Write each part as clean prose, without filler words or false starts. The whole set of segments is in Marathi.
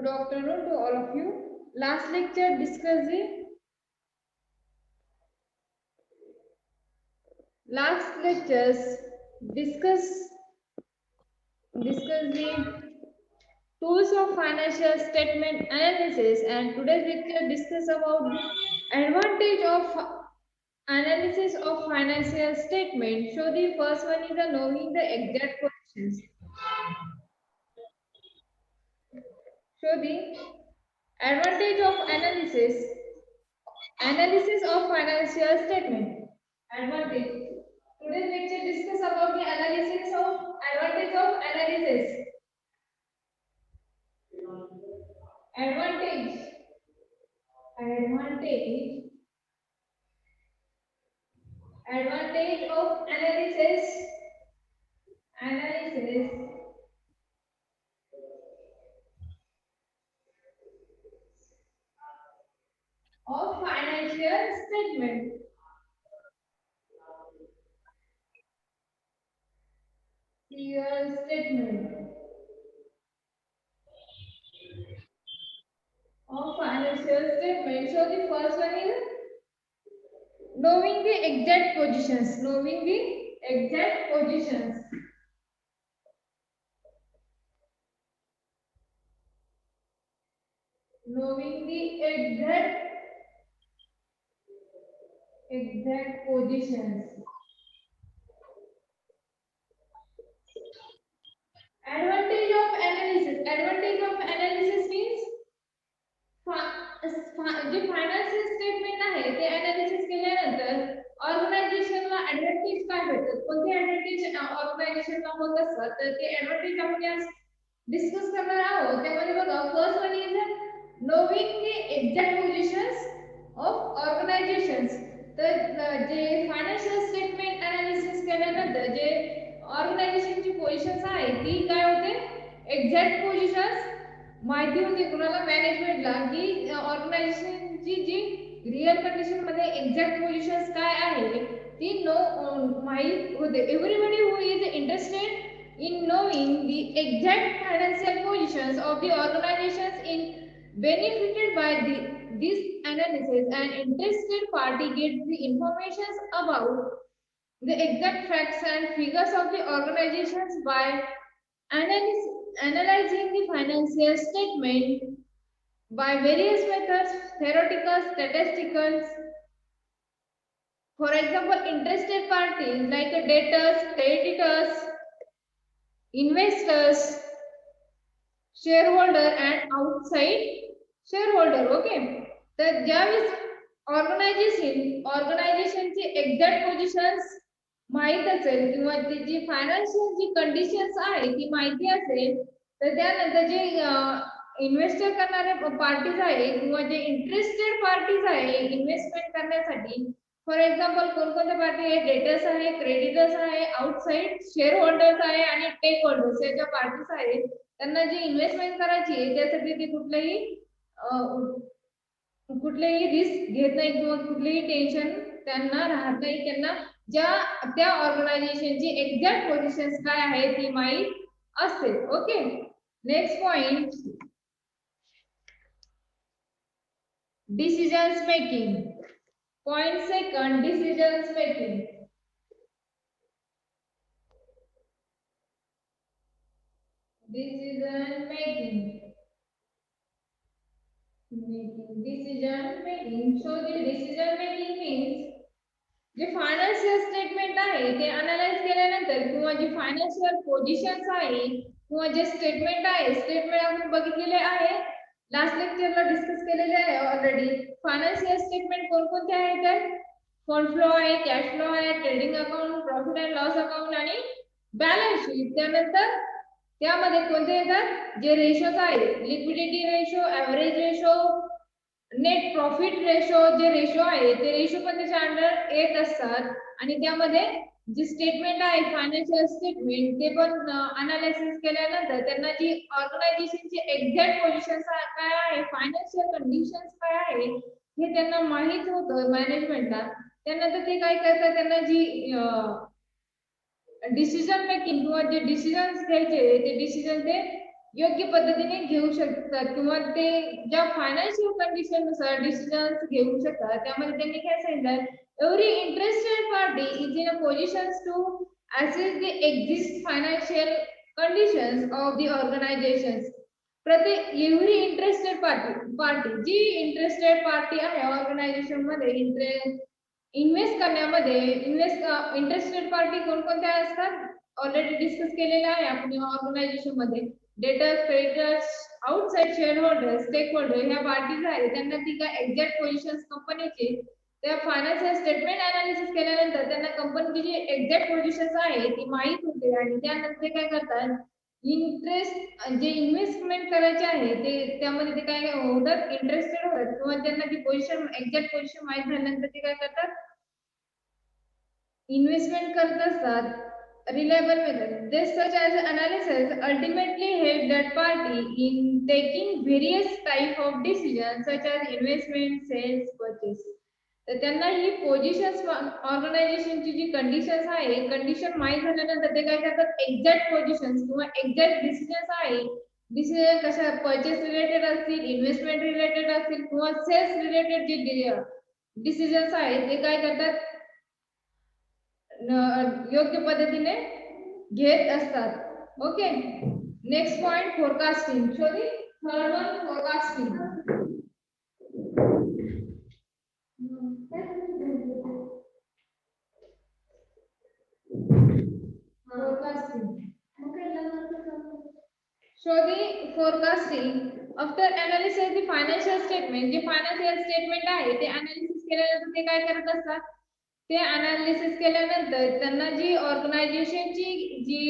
Good afternoon to all of you. Last lecture discussed the last lectures discuss the tools of financial statement analysis, and today's lecture discuss about the advantage of analysis of financial statement. So the first one is the knowing the exact positions. So the advantage of analysis of financial statement. Advantage. Today's lecture discuss about the analysis of advantage of analysis. Advantage. Advantage. Advantage of analysis. Analysis of financial statement. Financial statement of financial statement. So the first one is knowing the exact positions. Knowing the exact positions. Knowing the exact positions. Advantage of analysis. Advantage of analysis means जे फायनान्शियल स्टेटमेंट आहे ते अनालिसिस केल्यानंतर ऑर्गनायझेशनला ऍडव्हान्टेज काय भेटतात, कोणते ऍडव्हान्टेज ऑर्गनायझेशनला होत असतात, तर ते ऍडव्हान्टेज आपण आज डिस्कस करणार आहोत. त्यामध्ये बघा, first one is नोविंग the exact positions of organisations. तर जे फायनान्शियल स्टेटमेंट अनालिसिस केल्यानंतर जे ऑर्गनायझेशनची पोझिशन्स आहे ती काय होते, एक्झॅक्ट पोझिशन्स माहिती होते कुणाला, मॅनेजमेंटला, की ऑर्गनायझेशनची जी रिअल कंडिशन मध्ये एक्झॅक्ट पोझिशन्स काय आहे ती माहित होते. Everybody who is interested in knowing the exact financial positions of the organizations in benefited by this analysis, and interested party gets the information about the exact facts and figures of the organizations by analyzing the financial statement by various methods, theoretical, statistical. For example, interested parties like debtors, creditors, investors, shareholder and outside shareholder. Okay, तर ज्यावेळेस ऑर्गनायझेशनची एक्झॅक्ट पोझिशन्स माहित असेल किंवा त्याची फायनान्शियल जी कंडिशन्स आहे ती माहिती असेल, तर त्यानंतर जे इन्व्हेस्टर करणारे पार्टीज आहे किंवा जे इंटरेस्टेड पार्टीज आहे इन्व्हेस्टमेंट करण्यासाठी, फॉर एक्झाम्पल कोणकोणत्या पार्टी आहे, डेटर्स आहे, क्रेडिटर्स आहे, आउटसाइड शेअर होल्डर्स आहे आणि टेक होल्डर्स या ज्या पार्टीज आहेत, त्यांना जी इन्व्हेस्टमेंट करायची आहे त्यासाठी ते कुठलेही रिस्क घेत नाही किंवा कुठलेही टेन्शन त्यांना राहत नाही. त्यांना त्या ऑर्गनायझेशनची एक्झॅक्ट पोझिशन्स काय आहे ती माहित असते. Okay, next point, decisions making. Point second, decisions making. Decision making. Decision making. So the decision making means जे फायनान्शियल स्टेटमेंट आहे ते अनालाइज केल्यानंतर किंवा जी फायनान्शियल पोझिशन्स आहे किंवा जे स्टेटमेंट आहे, स्टेटमेंट आपण बघितलेले आहे, लास्ट लेक्चरला डिस्कस केलेले आहे ऑलरेडी. फायनान्शियल स्टेटमेंट कोणकोणते आहेत, तर फंड फ्लो आहे, कॅश फ्लो आहे, trading account, profit and loss account आणि बॅलन्स शीट. त्यानंतर त्यामध्ये कोणते येतात, जे रेशोज आहे, liquidity ratio, average ratio, net profit ratio, जे रेशो आहे ते रेशो पण त्याच्या अंडर येत असतात. आणि त्यामध्ये जी स्टेटमेंट आहे फायनान्शियल स्टेटमेंट ते पण अनालिसिस केल्यानंतर त्यांना जी ऑर्गनायझेशनची एक्झॅक्ट पोझिशन काय आहे, फायनान्शियल कंडिशन्स काय आहे हे त्यांना माहित होतं मॅनेजमेंटला. त्यानंतर ते काय करतात, त्यांना जी डिसिजन मेकिंग किंवा जे डिसिजन्स घ्यायचे ते डिसिजन ते योग्य पद्धतीने घेऊ शकतात किंवा ते ज्या फायनान्शियल कंडिशन नुसार डिसिजन्स घेऊ शकतात. त्यामध्ये त्यांनी काय सांगितलं, every interested party is in a position to assess the exist financial conditions of the organisation. प्रत्येक एव्हरी इंटरेस्टेड पार्टी जी इंटरेस्टेड पार्टी आहे ऑर्गनायझेशन मध्ये इन्व्हेस्ट करण्यामध्ये, इंटरेस्टेड पार्टी कोणकोणत्या असतात ऑलरेडी डिस्कस केलेलं आहे आपण ऑर्गनायझेशन मध्ये. Debtors, creditors, outside share holder, stake holder ह्या पार्टीज आहेत. त्यांना ती काय एक्झॅक्ट पोझिशन्स कंपनीचे त्या फायनान्शियल स्टेटमेंट अनालिसिस केल्यानंतर त्यांना कंपनीची जी एक्झॅक्ट पोझिशन्स आहे ती माहित होते आणि त्यानंतर ते काय करतात, इंटरेस्ट जे इन्व्हेस्टमेंट करायचे आहे ते त्यामध्ये ते काय होतात, इंटरेस्टेड होतात किंवा त्यांना ती पोझिशन एक्झॅक्ट पोझिशन माहित झाल्यानंतर ते काय करतात, इन्व्हेस्टमेंट करत असतात. reliable method. This such as analysis ultimately help that party in taking various type of decisions such as investment, sales, purchase. तर त्यांना ही पोझिशन्स ऑर्गनायझेशनची जी कंडिशन्स आहे कंडिशन माहीत झाल्यानंतर ते काय करतात, एक्झॅक्ट पोझिशन्स किंवा एक्झॅक्ट डिसिजन्स आहे, डिसिजन कशा परचेस रिलेटेड असतील, इन्व्हेस्टमेंट रिलेटेड असतील किंवा सेल्स रिलेटेड जे डिसिजन्स आहेत ते काय करतात, योग्य पद्धतीने घेत असतात. Okay, next point forecasting. Shoghi third one forecasting. Shoghi forecasting. After analysis the financial statement, जे फायनान्शियल स्टेटमेंट आहे ते अनालिसिस केल्यानंतर ते काय करत असतात, ते अनालिसिस केल्यानंतर त्यांना जी ऑर्गनायझेशनची जी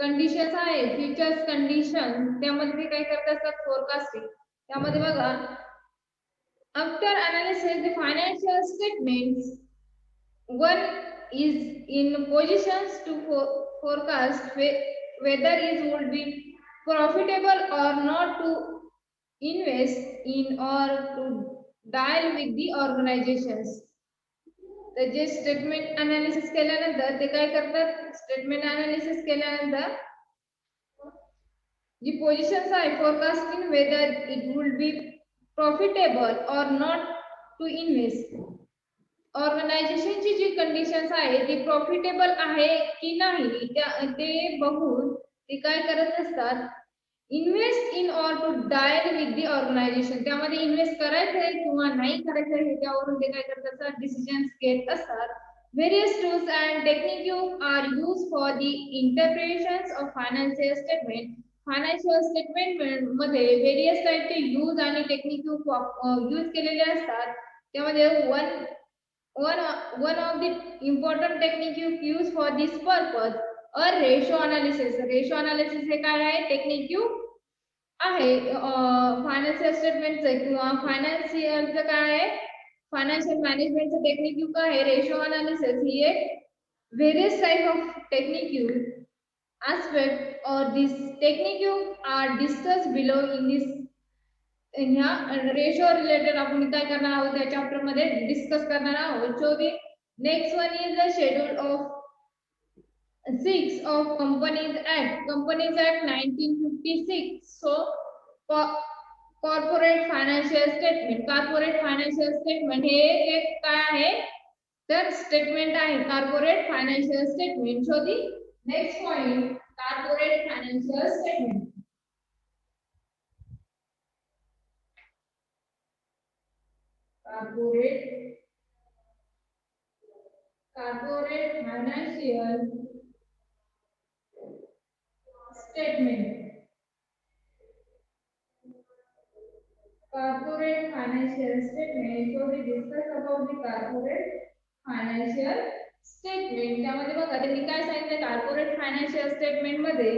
कंडिशन्स आहे, फ्युचर्स कंडिशन, त्यामध्ये काय करत असतात, फोरकास्टिंग. त्यामध्ये बघा, after analysis the financial statements, one is in positions to forecast whether it would be profitable or not to invest in or to deal with the organizations. तर जे स्टेटमेंट अनालिसिस केल्यानंतर ते काय करतात, स्टेटमेंट अनालिसिस केल्यानंतर जी पोझिशन्स आहे forecasting whether it would be profitable or not to invest. ऑर्गनायझेशनची जी कंडिशन्स आहे ती प्रॉफिटेबल आहे की नाही ते बघून ते काय करत असतात, invest in or to deal with the organisation. त्यामध्ये इन्व्हेस्ट करायचं आहे किंवा नाही करायचं आहे त्यावरून ते काय करत असतात, डिसिजन्स घेत असतात. Various tools and techniques are used for the interpretations of financial statement. Financial statement मध्ये वेरियस टाइपचे यूज आणि टेक्निक यूज केलेले असतात. त्यामध्ये one of the important technique used for this purpose a ratio analysis. Ratio analysis हे काय आहे, टेक्निक आहे फायनान्शियल स्टेटमेंटचं किंवा फायनान्शियलचं काय आहे, फायनान्शियल मॅनेजमेंटचं टेक्निक काय आहे, रेशो अनालिसिस ही एक various type of technique aspect or this technique are discussed below in this. ह्या रेशो रिलेटेड आपण काय करणार आहोत त्या चॅप्टर मध्ये डिस्कस करणार आहोत. So the next one is the schedule of 6 of Companies Act. Companies Act 1956. So corporate financial statement. Corporate financial statement हे एक काय आहे, तर स्टेटमेंट आहे corporate financial statement. So the next point corporate financial statement. corporate financial statement. Corporate financial statement. So we discuss about the corporate financial statement. त्यामध्ये बघा त्यांनी काय सांगितलं, कॉर्पोरेट फायनान्शियल स्टेटमेंट मध्ये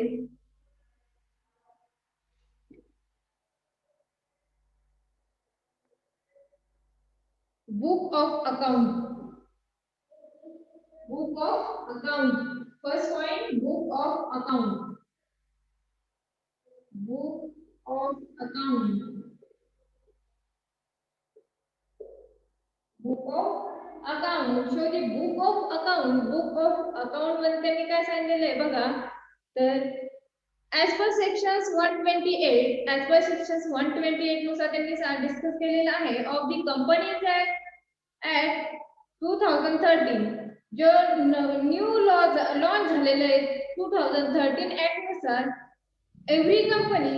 book of account. Book of account. First point book of account. Book of account. Book of account. Show the book of account. Book of account मध्ये त्यांनी काय सांगितलेलं आहे बघा, तर as per sections 128 नुसार त्यांनी डिस्कस केलेला आहे ऑफ द कंपनीज ऍक्ट 2013 जो न्यू लॉन्च झालेला आहे 2013 ऍक्ट नुसार every company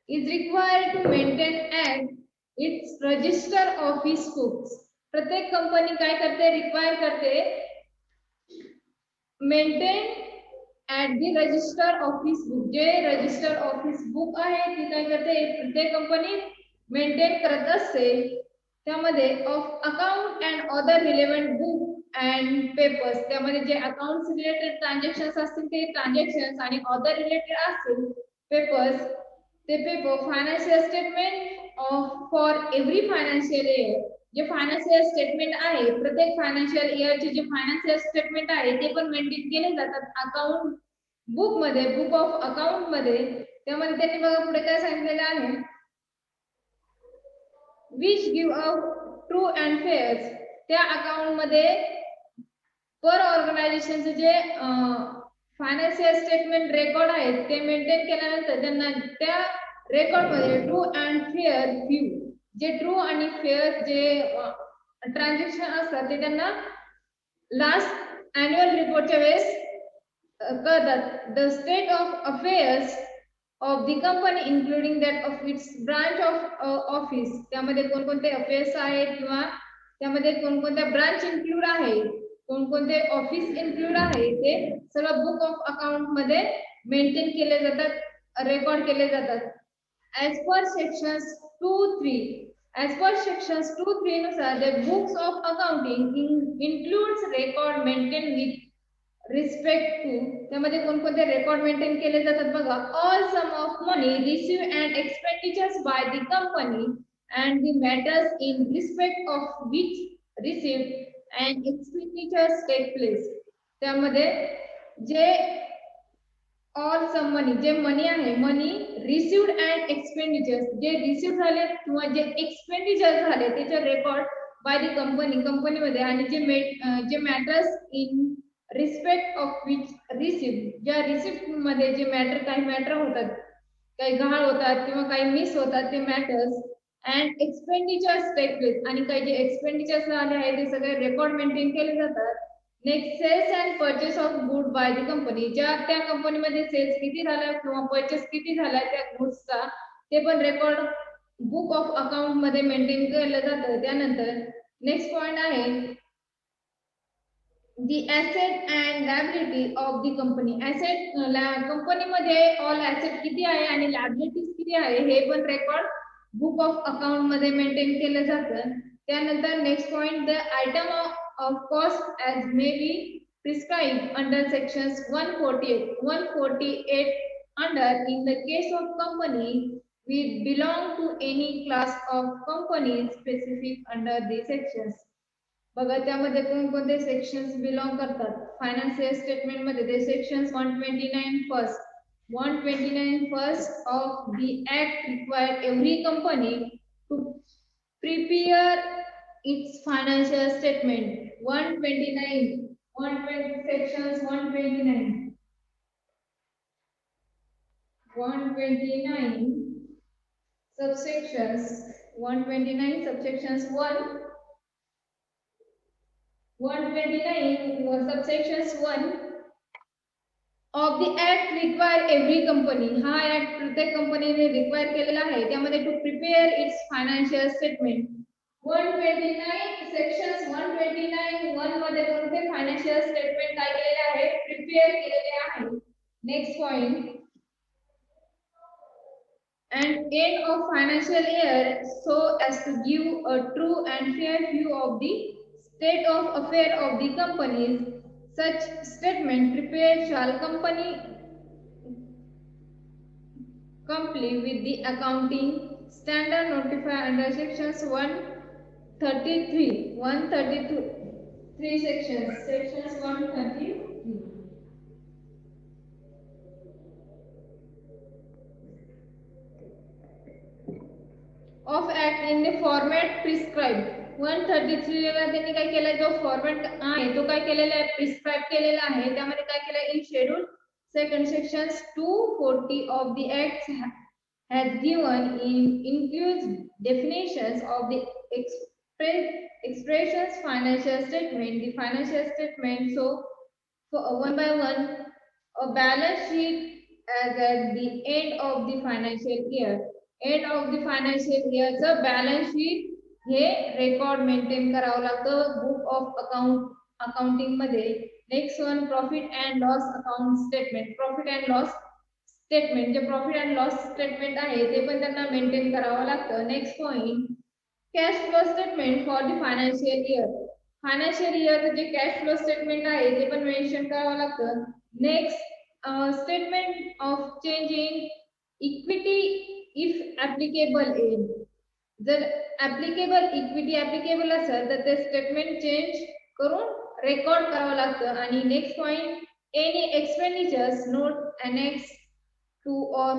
is required to maintain and its register office books. प्रत्येक कंपनी काय करते रिक्वायर करते maintain at the register office book जे रजिस्टर ऑफिस बुक आहे ती काय करते प्रत्येक कंपनी मेंटेन करत असते त्यामध्ये of account and other relevant book and papers त्यामध्ये जे अकाउंट्स रिलेटेड ट्रान्झॅक्शन्स असतील ते ट्रान्झॅक्शन्स आणि अदर रिलेटेड असतील पेपर्स ते paper financial statement for every financial year जे फायनान्शियल स्टेटमेंट आहे प्रत्येक फायनान्शियल इयरचे जे फायनान्शियल स्टेटमेंट आहे ते पण मेंटेन केले जातात अकाउंट बुक मध्ये बुक ऑफ अकाउंट मध्ये त्यामध्ये त्यांनी बघा पुढे काय सांगितलेलं आहे which give a true and fair त्या अकाउंट मध्ये पर ऑर्गनायझेशनचे जे फायनान्शियल स्टेटमेंट रेकॉर्ड आहेत ते मेंटेन केल्यानंतर त्यांना त्या रेकॉर्ड मध्ये ट्रू अँड फेअर व्ह्यू जे ट्रू आणि फेअर जे ट्रान्झॅक्शन असतात ते त्यांना लास्ट अॅन्युअल रिपोर्टच्या वेळेस कळतात the state of affairs of the company including that of its branch of office त्यामध्ये कोणकोणते अफेअर्स आहेत किंवा त्यामध्ये कोणकोणत्या ब्रांच इन्क्लूड आहे कोणकोणते ऑफिस इन्क्लूड आहे ते सगळं बुक ऑफ अकाउंट मध्ये मेंटेन केले जातात रेकॉर्ड केले जातात as per sections 2-3 as per sections 2-3 नुसार the books of accounting includes record maintained with respect to त्यामध्ये कोणकोणते रेकॉर्ड मेंटेन केले जातात बघा all sum of money received and expenditures by the company and the matters in respect of which received and expenditures take place त्यामध्ये जे ऑल सम मनी जे मनी आहे मनी रिसिव्ड अँड एक्सपेंडिचर्स जे रिसिव्ह झाले किंवा जे एक्सपेंडिचर झाले त्याचे रेकॉर्ड बाय द कंपनीमध्ये आणि जे matters in respect of which receive ज्या रिसिप्ट मध्ये जे काही मॅटर होतात काही गहाळ होतात किंवा काही मिस होतात ते matters and expenditures take place आणि काही जे एक्सपेंडिचर्स झाले आहे ते सगळे रेकॉर्ड मेंटेन केले जातात next sales and purchase of good by the company ज्या त्या कंपनीमध्ये सेल्स किती झाला किंवा परचेस किती झाला त्या गुड्सचा ते पण रेकॉर्ड बुक ऑफ अकाउंट मध्ये मेंटेन केलं जातं त्यानंतर नेक्स्ट पॉइंट आहे the asset and liability of the company asset कंपनीमध्ये ऑल ऍसेट किती आहे आणि लायबिलिटीज किती आहे हे पण रेकॉर्ड बुक ऑफ अकाउंट मध्ये मेंटेन केलं जातं त्यानंतर next point the item of cost as may be prescribed under sections 148 under in the case of company which belong to any class of companies specific under these sections बघा त्यामध्ये कोणकोणते सेक्शन्स बिलॉंग करतात फायनान्शियल स्टेटमेंट मध्ये ते sections 129 first of the act require every company to prepare its financial statement 120 sections 129 subsections 129 subsections 1 of the act require every company हा ऍक्ट प्रत्येक कंपनीने रिक्वायर केलेला आहे त्यामध्ये to prepare its financial statement 129 sections 129 1 मध्ये कोणते फायनान्शियल स्टेटमेंट काय केलेले आहे प्रिपेअर केलेले आहे next point and end of financial year so as to give a true and fair view of the state of affair of the companies such statement prepared shall company comply with the accounting standard notified under sections 132 sections 133 of act in the format prescribed 133 ला त्यांनी काय केलं जो फॉर्मॅट आहे तो काय केलेला आहे प्रिस्क्राइब केलेला आहे त्यामध्ये काय केलं in schedule Second, sections 240 of the Act has given includes definitions of the expressions financial statement. The financial statement, so for one by one, a balance sheet as at the end of the financial year. End of the financial yearचं balance sheet हे रेकॉर्ड मेंटेन करावं लागतं बुक ऑफ अकाउंटिंग मध्ये. Next one, profit and loss account statement. Profit and loss statement, जे प्रॉफिट अँड लॉस स्टेटमेंट आहे ते पण त्यांना मेंटेन करावं लागतं. Next point, cash flow statement for the financial year. Financial year जे कॅश फ्लो स्टेटमेंट आहे ते पण मेन्शन करावं लागतं. Next, statement of change in equity if applicable in. जर ऍप्लिकेबल इक्विटी ऍप्लिकेबल असेल तर ते स्टेटमेंट चेंज करून रेकॉर्ड करावं लागतं. आणि next point, any expenditures note annex to or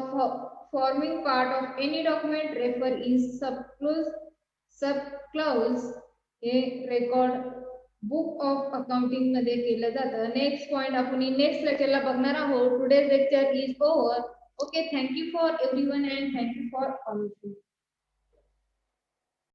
forming part of any document refer is subclause हे रेकॉर्ड बुक ऑफ अकाउंटिंग मध्ये केलं जातं. नेक्स्ट पॉइंट आपण नेक्स्ट लेक्चरला बघणार आहोत. Today's lecture is over. Okay, thank you for everyone and thank you for all of you.